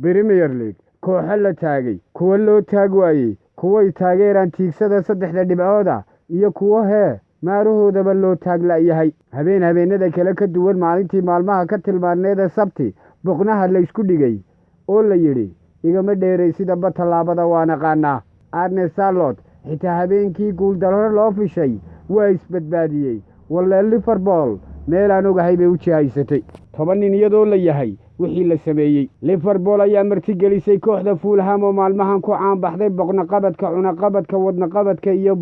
Premier League kooxo la taagay, kuwa loo taag waayey, kuway taageeraan tiigsada 3 dhibcooda iyo kuwa maarahoodaba loo taag la'yahay. Habeenada kale ka duwan maalintii maalmaha ka tilmaaneeda Sabti, boqnaha la isku dhigay oo la yidhi igama dheeraysidaba tallaabada waan aqaanaa. Arne Slot xitaa habeenkii guuldarro loo fishay waa isbadbaadiyey. Walle Liverpool meel aan ogahay bay u jihaysatay 10 nin iyadoo la yahay wixii la sameeyey. Liverpool ayaa martigelisay kooxda Fulham oo maalmahan ku caan baxday boqna qabadka, cuna qabadka, wadna qabadka iyo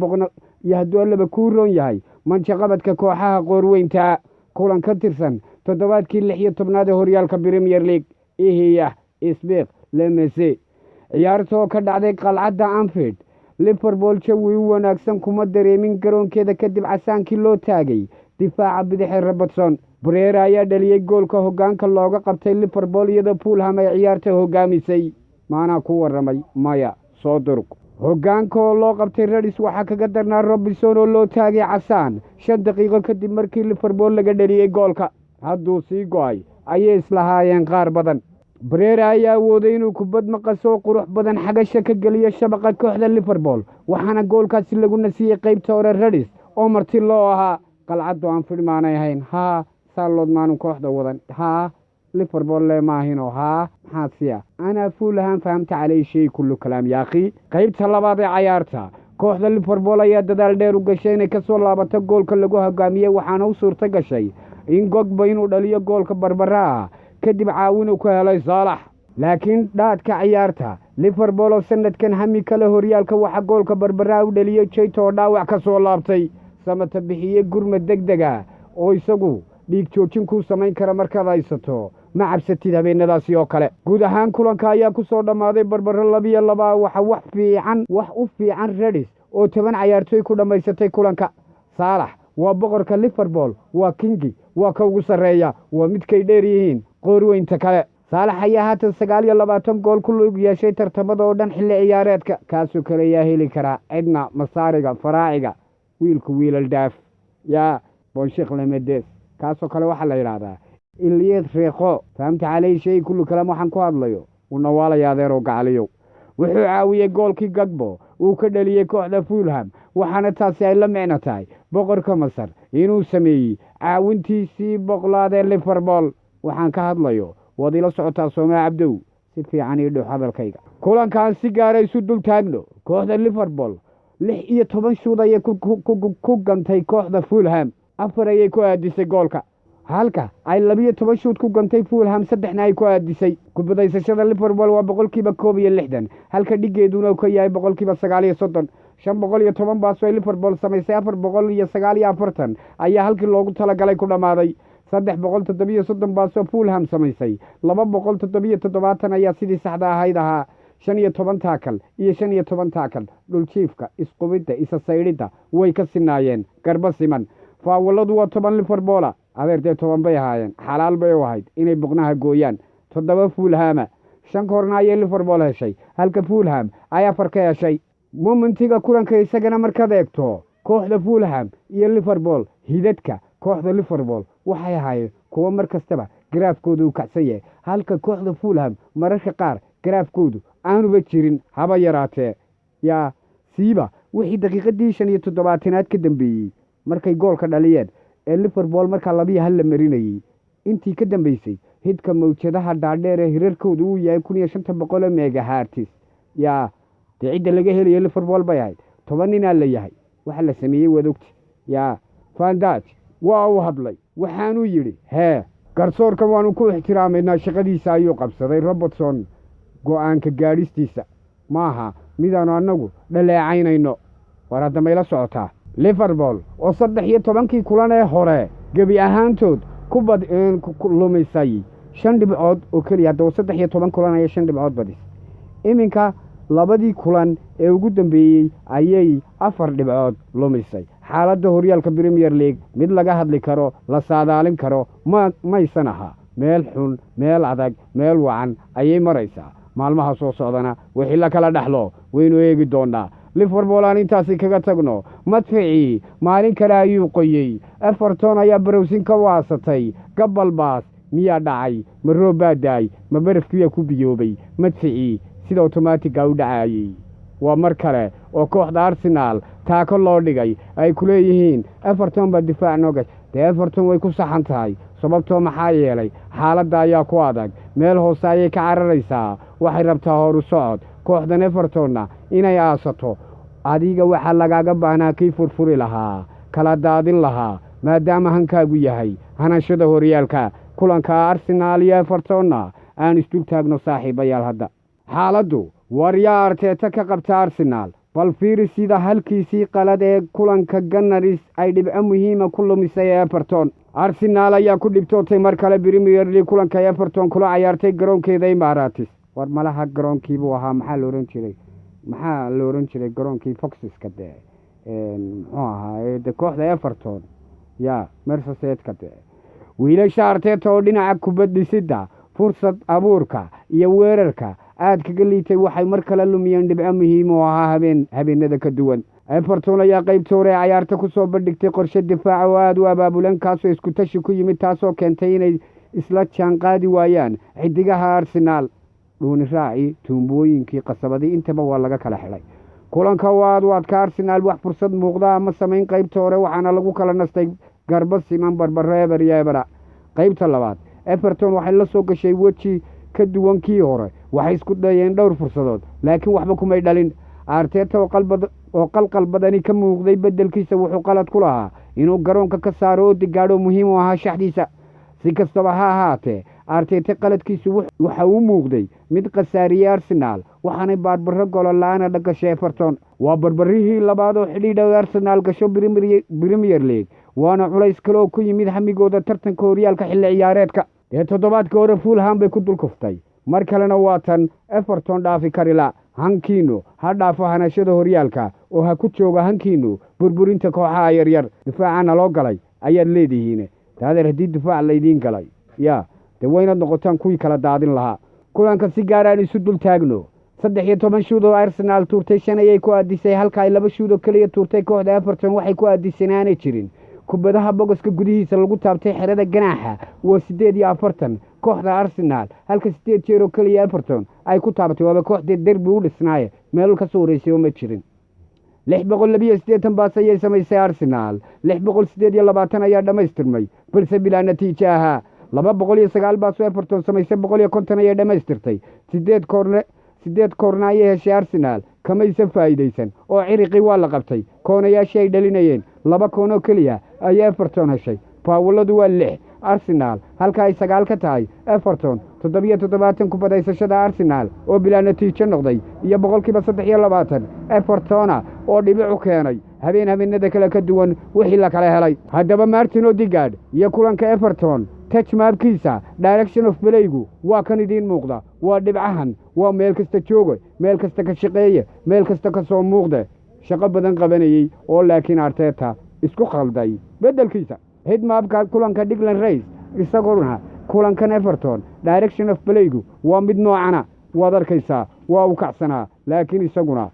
hadduu allaba kuu roon yahay mancha qabadka kooxaha qoorweynta. Kulan ka tirsan toddobaadkii 16aad ee horyaalka Premier League ihiya Isbeek Lemese ciyaartoo ka dhacday qalcadda Anfield. Liverpool jawi u wanaagsan kuma dareemin garoonkeeda kadib casaankii loo taagay difaaca bidix Robertson. Pereira ayaa dhaliyay goolka hoggaanka looga qabtay Liverpool iyadoo Fulham ay ciyaarta hoggaamisay. Maana ku waramay maya soo durug hoggaanka oo loo qabtay Reds waxaa kaga darnaa Robinson oo loo taagay casaan 5 daqiiqo kadib markii Liverpool laga dhaliyay goolka. Hadduu sii go'ay ayay islahaayeen qaar badan. Pereira ayaa awooday inuu kubad maqasoo qurux badan xagasha ka geliyo shabaqa kooxda Liverpool, waxaana goolkaasi lagu nasiyey qaybta hore Reds oo marti loo ahaa. qalcaddu aan fidhmaanay ahayn Salot maanu kooxda wadan Liverpool le maahino maxaad siya ana Fulham fahamta calay shay kullu kalaam yaaqi. qaybta labaad ee ciyaarta kooxda Liverpool ayaa dadaal dheer u gashay inay ka soo laabato goolka lagu hoggaamiyey, waxaana u suurta gashay in Gogba inuu dhaliyo goolka barbara kadib caawin uu ka helay Salah. laakiin dhaadka ciyaarta Liverpool oo sanadkan hami kale horyaalka waxa goolka barbara u dhaliyay Keita oo dhaawac ka soo laabtay. Samata bixiyey gurmad degdega oo isagu dhiig joojin ku samayn kara markaad haysato ma cabsatid habeenadaasi oo kale. guud ahaan kulanka ayaa ku soo dhammaaday barbaro 2-2. wax u fiican Reds oo 10 ciyaartoy ku dhammaysatay kulanka. Salah waa boqorka Liverpool, waa kingi, waa ka ugu sarreeya, waa midkay dheer yihiin qoorweynta kale. Salah ayaa haatan 29 gool ku lug yeeshay tartamada oo dhan xilli ciyaareedka. kaasoo kale ayaa heli karaa cidna masaariga faraaciga wiilku wiilal dhaaf yaa Bonshik Lemedes. kaasoo kale waxaa la yidhaahdaa Iliad Reeqo. fahamta calay shay kullu kalaam waxaan ku hadlayo una waalaya adeeroo gacaliyo. wuxuu caawiyey goolkii Gagbo uu ka dhaliyey kooxda Fulham, waxaana taasi ay la micno tahay boqorka Masar inuu sameeyey caawintiisii boqolaad ee Liverpool. waxaan ka hadlayo waad ila socotaa Soomaa Cabdow si fiican ii dhow hadalkayga. kulankan si gaara isu dul taagno kooxda Liverpool 16 shuud ayay ku gantay kooxda Fulham, 4 ayay ku aadisay goolka, halka ay 12 shuud ku gantay Fulham, 3 ay ku aadisay. kubadaysashada Liverpool waa 60%, halka dhigeeduna ka yahay 39%. 510 baas oo Liverpool samaysay 449 ayaa halkii loogu talagalay ku dhamaaday. 337 baas oo Fulham samaysay 277 ayaa sidii saxda ahayd 15 taakal iyo 15 taakal. dhuljiifka, isqubidda, isa saydhidda way ka sinaayeen garba siman. faawaladu waa 10 Liverpool, adeertee 10 bay ahaayeen. xalaal bay u ahayd inay boqnaha gooyaan. 7 Fulham, 5 korna ayay Liverpool heshay, halka Fulham ay 4 ka heshay. momentiga kulanka isagana markaad eegto kooxda Fulham iyo Liverpool, hidadka kooxda Liverpool waxay ahaayeen kuwa mar kastaba garaafkoodu u kacsan yahay, halka kooxda Fulham mararka qaar garaafkoodu aanuba jirin haba yaraatee. yaa siiba wixii daqiiqadii 75aad ka dambeeyey markay goolka dhaliyeen ee Liverpool markaa 2-1 la marinayay. intii ka dambeysay hidka mawjadaha dhaadheer ee hirarkoodu uu yahay 1500 megahertz. yaa cidda laga helayo Liverpool bay ahayd 10 nin la yahay. waxa la sameeyey wadogti. yaa Van Dijk waa uu hadlay, waxaanu yidhi garsoorka waanu ku ixtiraamayna shaqadiisa ayuu qabsaday. Robertson go'aanka gaadhistiisa maaha midaanu annagu dhaleecaynayno. war hadda mayla socotaa Liverpool oo 13 kulan ee hore gebi ahaantood ku lumisay 5 dhibcood oo keliya. haddaba 13 kulan ayay 5 dhibcood badis. iminka labadii kulan ee ugu dambeeyey ayay 4 dhibcood lumisay. xaaladda horyaalka Premier League mid laga hadli karo, la saadaalin karo maysan aha. meel xun, meel adag, meel wacan ayay maraysaa. maalmaha soo socdana wixii la kala dhaxlo waynu eegi doonaa. Liverpool aan intaasi kaga tagno. madficii maalin kale ayuu qoyey. Everton ayaa barowsin ka waasatay. Gabalbaas miyaa dhacay ma roob baa daay ma barafkiyaa ku biyoobay madficii sida otomaatiga u dhacaayey waa mar kale oo kooxda arsenaal taako loo dhigay ay ku leeyihiin everton baa difaac noo gashay dee everton way ku saxan tahay sababtoo maxaa yeelay xaaladda ayaa ku adag meel hoose ayay ka cararaysaa waxay rabtaa horu socod kooxdan evertonna inay aasato adiga waxaa lagaaga baahnaa kii furfuri lahaa kala daadin lahaa maadaama hankaagu yahay hanashada horyaalka kulanka arsenaal iyo evertonna aan isdul taagno saaxiibayaal hadda xaaladdu waryaa arteeta ka qabta arsenaal bal fiiri sida halkiisii qalad ee kulanka gannaris ay dhibco muhiima ku lumisay everton arsenaal ayaa ku dhibtootay mar kale premier league kulanka everton kula cayaartay garoonkeeda imaaratis war malaha garoonkiibuu ahaa maxaa la oran jiray garoonkii foxiska dee muxuu ahaa de kooxda everton ya mersesedka dee wiilasha arteeta oo dhinaca kubaddhisidda fursad abuurka iyo weerarka aad kaga liitay waxay mar kale lumiyeen dhibco muhiim oo ahaa habeenada ka duwan everton ayaa qaybta hore ee cayaarta ku soo bandhigtay qorshe difaaca oo aada u abaabulan kaasoo isku tashi ku yimid taasoo keentay inay isla jaan qaadi waayaan xidigaha arsenaal dhuuni raaci tuumbooyinkii qasabadii intaba waa laga kala xidhay kulanka waad waadka arsenaal wax fursad muuqda ama samayn qaybta hore waxaana lagu kala nastay garba siman barbaro eber iyo ebera qaybta labaad everton waxay la soo gashay weji ka duwan kii hore waxay isku dayeen dhowr fursadood laakiin waxba kumay dhalin arteeta oo qalqal badani ka muuqday beddelkiisa wuxuu qalad ku lahaa inuu garoonka ka saaro oo digaadho muhiim u ahaa shaxdiisa si kastaba ha ahaatee arteeta qaladkiisu waxa uu muuqday mid khasaariyey arsenaal waxaanay baarbaro golo la-aana dhagashay everton waa barbarihii labaad oo xidhiidha arsenaal gasho premier league waana culays kale oo ku yimid hamigooda tartanka horyaalka xilli ciyaareedka ee toddobaadka hore fulham bay ku dulkuftay mar kalena waa tan everton dhaafi karila hankiinu ha dhaafo hanashada horyaalka oo ha ku jooga hankiinu burburinta kooxaha yaryar difaacana loo galay ayaad leedihiin taadeer haddii difaac laydiin galay yaa dee waynaad noqotaan kuwii kala daadin lahaa kulanka si gaar aan isu dul taagno 13 shuud oo arsenaal tuurtay 5 ayay ku aadisay halka ay 2 shuud oo kaliya tuurtay kooxda everton waxay ku aadiseen aanay jirin kubadaha bogoska gudihiisa lagu taabtay xerada ganaaxa waa 48 kooxda arsenaal halka 8 jeer oo kaliya everton ay ku taabatay waa kooxda derbi u dhisnaaye meel ka soo horeysay oo ma jirin 628 baas ayay samaysay arsenaal 628 ayaa dhamaystirmay balse bilaa natiijo ahaa 209 baas oo everton samaysay 150 ayay dhamaystirtay 8 koorna ayay heshay arsenaal kamaysa faa'iidaysan oo ciriqii waa la qabtay koonayaashii ay dhalinayeen 2 koon oo keliya ayay everton heshay faawaladu waa 6 arsenaal halka ay 9 ka tahay everton 77 ku badaysashada arsenaal oo bilaa natiijo noqday iyo 23% evertona oo dhibic u keenay habeenada kale ka duwan wixii la kala helay haddaba Martin Odegaard iyo kulanka everton touch mapkiisa direction of playgu waa kan idiin muuqda waa dhibcahan waa meel kasta jooga meel kasta ka shaqeeya meel kasta ka soo muuqda shaqo badan qabanayay oo laakiin Arteta isku khalday beddelkiisa head mapka kulanka Declan Rice isaguna kulankan everton direction of playgu waa mid noocana waad arkaysaa waa u kacsanaa laakiin isaguna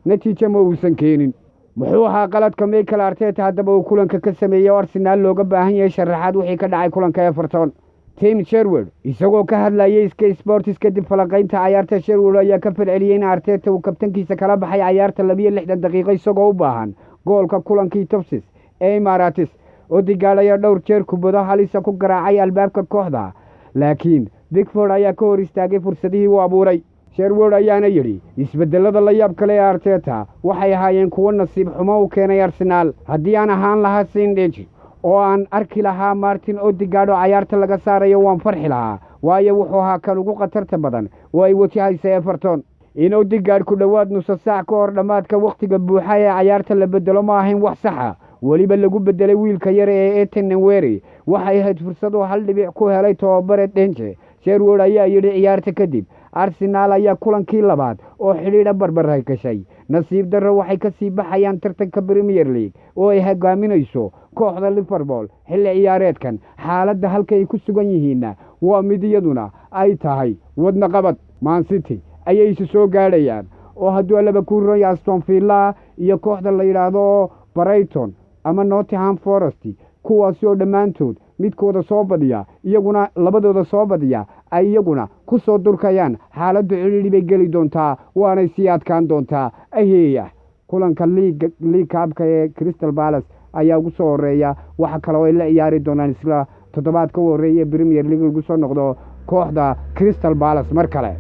natiijo ma uusan keenin muxuu ahaa qaladka Mikel Arteta haddaba uu kulanka ka sameeyay Arsenal looga baahan yahay sharaxaad wixii ka dhacay kulanka Everton Tim Sherwood isagoo ka hadlayay Sky Sports kadib falaqaynta ciyaarta Sherwood ayaa ka falceliyay in Arteta uu kabtankiisa kala baxay ciyaarta 62 daqiiqo isagoo u baahan goolka kulankii Tottenham ee Emirates Odegaard ayaa dhowr jeer kubado halisa ku garaacay albaabka kooxda laakiin Pickford ayaa ka hor istaagay fursadihii uu abuuray Sherwood ayaana yidhi isbedelada la yaab kale ee Arteta waxay ahaayeen kuwo nasiib xumo u keenay Arsenal haddii aan ahaan lahaa Sindage oo aan arki lahaa Martin Odegaard oo ciyaarta laga saarayo waan farxi lahaa waayo wuxuu ahaa kan ugu khatarta badan oo ay wajahaysa Everton in Odegaard ku dhawaad nus saac ka hor dhamaadka waqtiga buuxa ee ciyaarta la bedelo ma ahayn wax sax ah waliba lagu bedelay wiilka yar ee Ethan Nwaneri waxay ahayd fursad oo hal dhibic ku helay tababare Denche Sherwood ayaa yidhi ciyaarta kadib Arsenal ayaa kulankii labaad oo xidhiidha barbaray gashay nasiib darro waxay ka sii baxayaan tartanka Premier League oo ay hogaaminayso kooxda Liverpool xilli ciyaareedkan xaaladda halka ay ku sugan yihiin waa mid iyaduna ay tahay wadna qabad Man City ayay isu soo gaadhayaan oo hadduu laba ku royo Aston Villa iyo kooxda la yiraahdo Brighton ama Nottingham Forest kuwaas oo dhammaantood midkooda soo badiya iyaguna labadooda soo badiya ay iyaguna ku soo durkayaan xaaladdu cidhiidhi bay geli doontaa waanay sii adkaan doontaa aheeya kulanka league cup-ka ee Crystal Palace ayaa ugu soo horeeya waxa kale oo ay la ciyaari doonaan isla toddobaadka u horeeya Premier League lagu soo noqdo kooxda Crystal Palace mar kale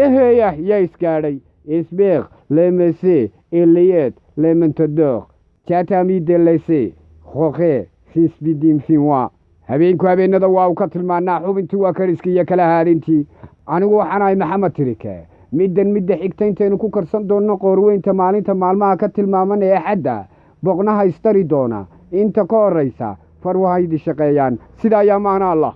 aheeya yaa isgaadhay Isbeer le Messi Elliot le Mentador Chatami de Laissé Jorge Fisbidin Finwa habeenku habeenada waa uu ka tilmaanaa xubintii waa kariskii iyo kala haadintii anigu waxaan ahay Maxamed Tirike midda xigta intaynu ku karsan doonno qoorweynta maalinta maalmaha ka tilmaaman ee Axadda boqnaha istari doona inta ka horeysa farwahaydi shaqeeyaan sida ayaa maana Allah